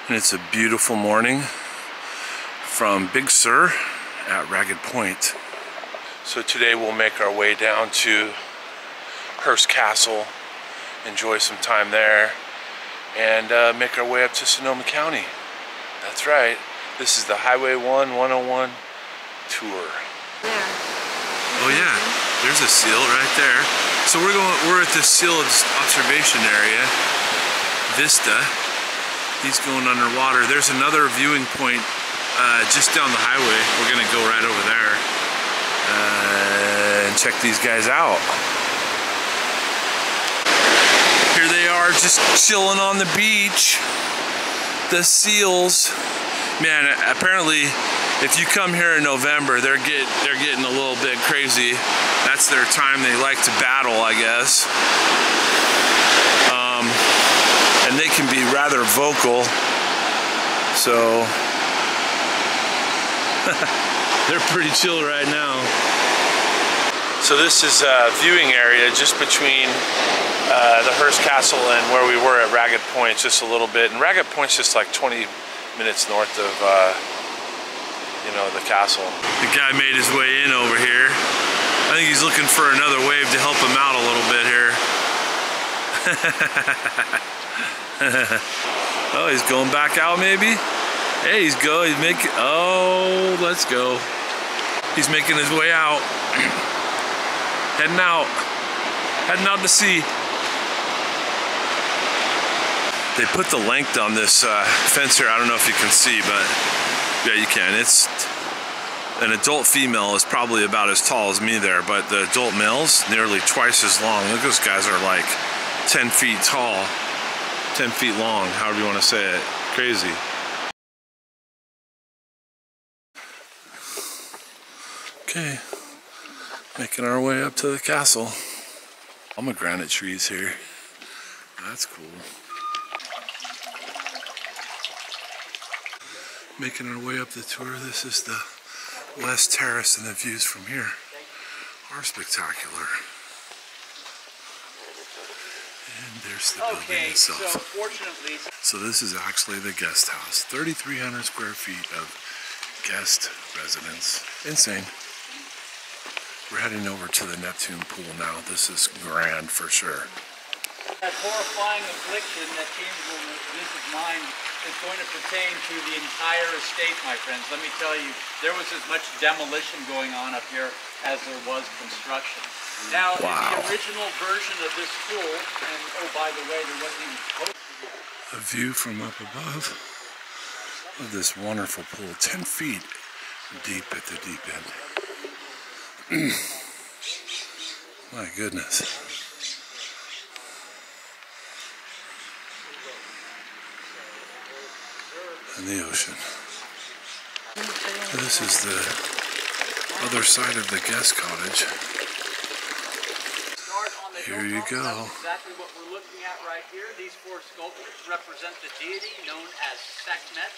And it's a beautiful morning from Big Sur at Ragged Point. So today we'll make our way down to Hearst Castle, enjoy some time there, and make our way up to Sonoma County. That's right, this is the Highway 1-101 tour. Oh yeah, there's a seal right there. So we're at the seal observation area, Vista. He's going underwater. There's another viewing point just down the highway. We're gonna go right over there and check these guys out. Here they are, just chilling on the beach. The seals. Man, apparently, if you come here in November, they're getting a little bit crazy. That's their time. They like to battle, I guess. And they can be rather vocal, so they're pretty chill right now. So this is a viewing area just between the Hearst Castle and where we were at Ragged Point, just a little bit. And Ragged Point's just like 20 minutes north of, you know, the castle. The guy made his way in over here. I think he's looking for another wave to help him out a little bit here. Oh, he's going back out maybe? Hey, he's making, oh, let's go. He's making his way out. Heading out to sea. They put the length on this fence here. I don't know if you can see, but yeah, you can. It's an adult female is probably about as tall as me there, but the adult male's nearly twice as long. Look, those guys are like 10 feet tall, 10 feet long, however you want to say it. Crazy. Okay, making our way up to the castle. Pomegranate trees here. That's cool. Making our way up the tour. This is the West Terrace, and the views from here are spectacular. And there's the building itself. So this is actually the guest house. 3,300 square feet of guest residence. Insane. We're heading over to the Neptune pool now. This is grand for sure. That horrifying affliction that came to Vince's mind is going to pertain to the entire estate, my friends. Let me tell you, there was as much demolition going on up here as there was construction. Now, in the original version of this pool, and oh, by the way, there wasn't even close to it. A view from up above of this wonderful pool, 10 feet deep at the deep end. My goodness. And the ocean. This is the other side of the guest cottage. Here you go. Exactly what we're looking at right here. These four sculptures represent the deity known as Sekhmet.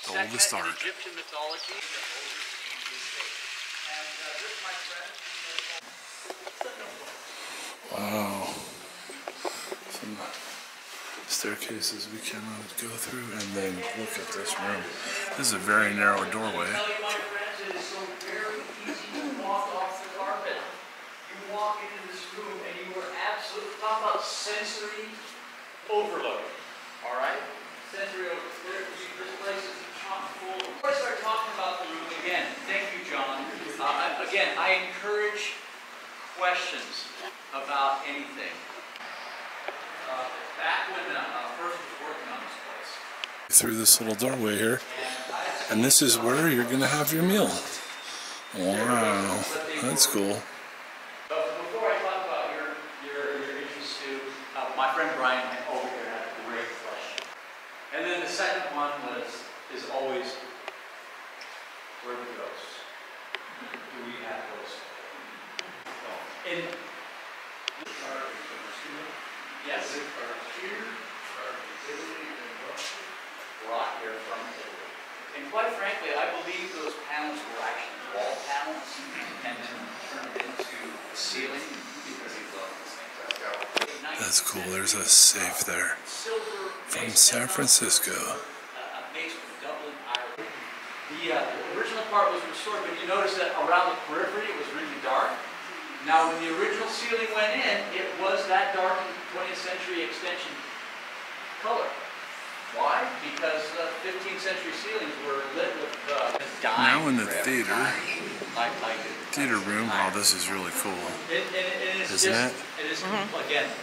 Old to start. In Egyptian mythology. Wow. Some staircases we cannot go through, and then look at this room. This is a very narrow doorway. You walk into this room and you are absolutely, talk about sensory overload. Alright? Sensory overload. This place is chock full. Before I start talking about the room again, thank you, John. Again, I encourage questions about anything. Back when Hearst was working on this place. Through this little doorway here, and this is where you're gonna have your meal. Wow, that's cool. Before I talk about your interest too, my friend Brian over here had a great question. And then the second one is always, where are the ghosts? Do we have ghosts? In yes. Rock here from Italy. And quite frankly, I believe those panels were actually wall panels and then turned into the ceiling because he loved these things. That's cool. There's a safe there from San Francisco. The original part was restored, but you notice that around the periphery it was really dark. Now when the original ceiling went in, it was that darkened 20th century extension color. Why? Because 15th century ceilings were lit with now in the theater room, Nice. oh, this is really cool. Isn't it? It is, again,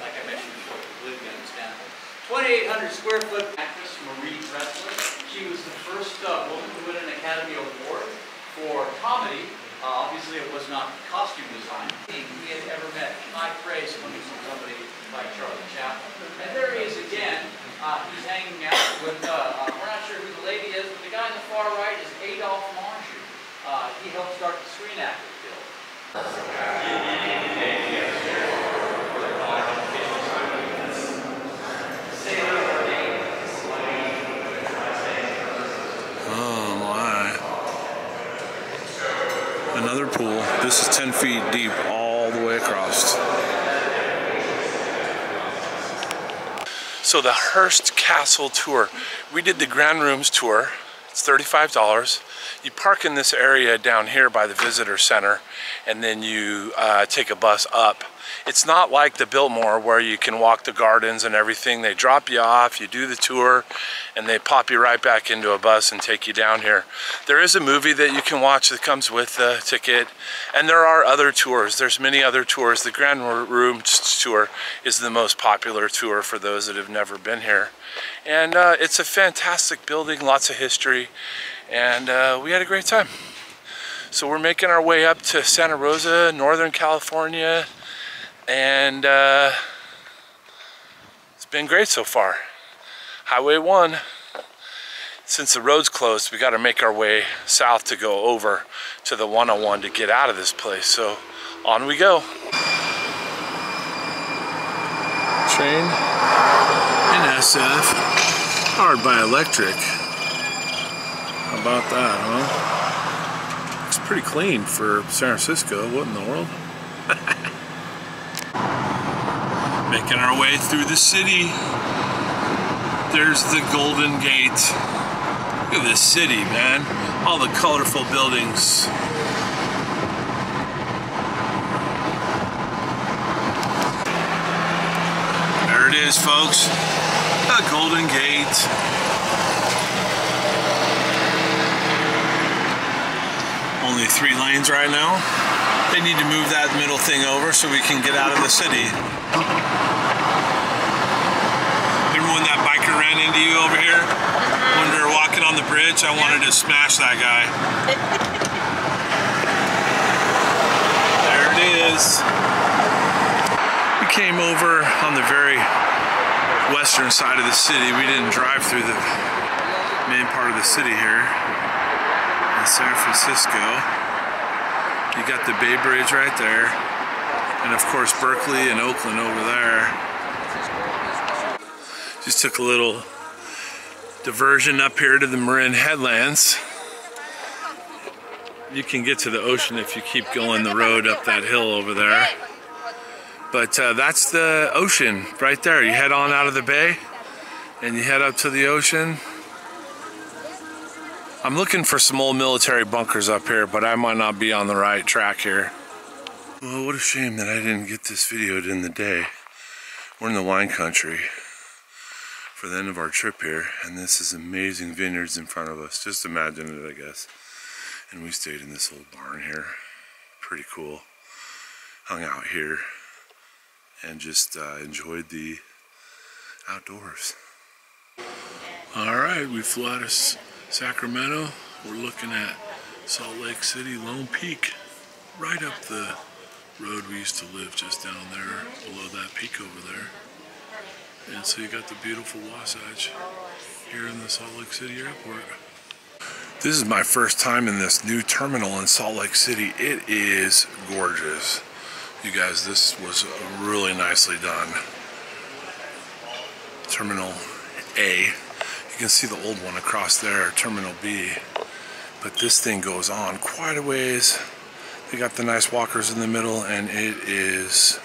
like I mentioned before, completely understandable. 2,800 square foot actress Marie Dressler. She was the first woman to win an Academy Award for comedy. Obviously, it was not costume design. He had ever met high praise coming from somebody like Charlie Chaplin. And there he is again. He's hanging out with, we're not sure who the lady is, but the guy on the far right is Adolphe Menjou. He helped start the Screen Actors Guild. Oh my. Another pool. This is 10 feet deep all the way across. So the Hearst Castle Tour. We did the Grand Rooms tour. It's $35. You park in this area down here by the visitor center, and then you take a bus up. It's not like the Biltmore where you can walk the gardens and everything. They drop you off, you do the tour, and they pop you right back into a bus and take you down here. There is a movie that you can watch that comes with the ticket, and there are other tours. There's many other tours. The Grand Rooms tour is the most popular tour for those that have never been here. And it's a fantastic building, lots of history, and we had a great time. So we're making our way up to Santa Rosa, Northern California, and it's been great so far. Highway 1, since the road's closed, we got to make our way south to go over to the 101 to get out of this place. So on we go. Train in SF, powered by electric. How about that, huh? Looks pretty clean for San Francisco. What in the world? Making our way through the city. There's the Golden Gate. Look at this city, man. All the colorful buildings. There it is, folks. The Golden Gate. Only 3 lanes right now. They need to move that middle thing over so we can get out of the city. Remember when that biker ran into you over here? When we were walking on the bridge, I wanted to smash that guy. There it is. We came over on the very western side of the city. We didn't drive through the main part of the city here in San Francisco. You got the Bay Bridge right there, and of course Berkeley and Oakland over there. Just took a little diversion up here to the Marin Headlands. You can get to the ocean if you keep going the road up that hill over there. But that's the ocean right there. You head on out of the bay and you head up to the ocean. I'm looking for some old military bunkers up here, but I might not be on the right track here. Well, what a shame that I didn't get this videoed in the day. We're in the wine country for the end of our trip here, and this is amazing vineyards in front of us. Just imagine it, I guess. And we stayed in this old barn here. Pretty cool. Hung out here and just enjoyed the outdoors. All right, we flew out of Sacramento. We're looking at Salt Lake City, Lone Peak, right up the road we used to live, just down there below that peak over there. And so you got the beautiful Wasatch here in the Salt Lake City airport. This is my first time in this new terminal in Salt Lake City. It is gorgeous. You guys, this was really nicely done. Terminal A. You can see the old one across there, Terminal B. But this thing goes on quite a ways. They got the nice walkers in the middle, and it is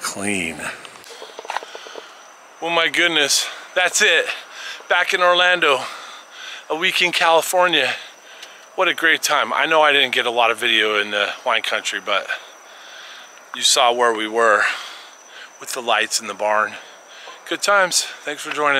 clean. Oh my goodness, that's it. Back in Orlando, a week in California. What a great time. I know I didn't get a lot of video in the wine country, but you saw where we were with the lights in the barn. Good times. Thanks for joining.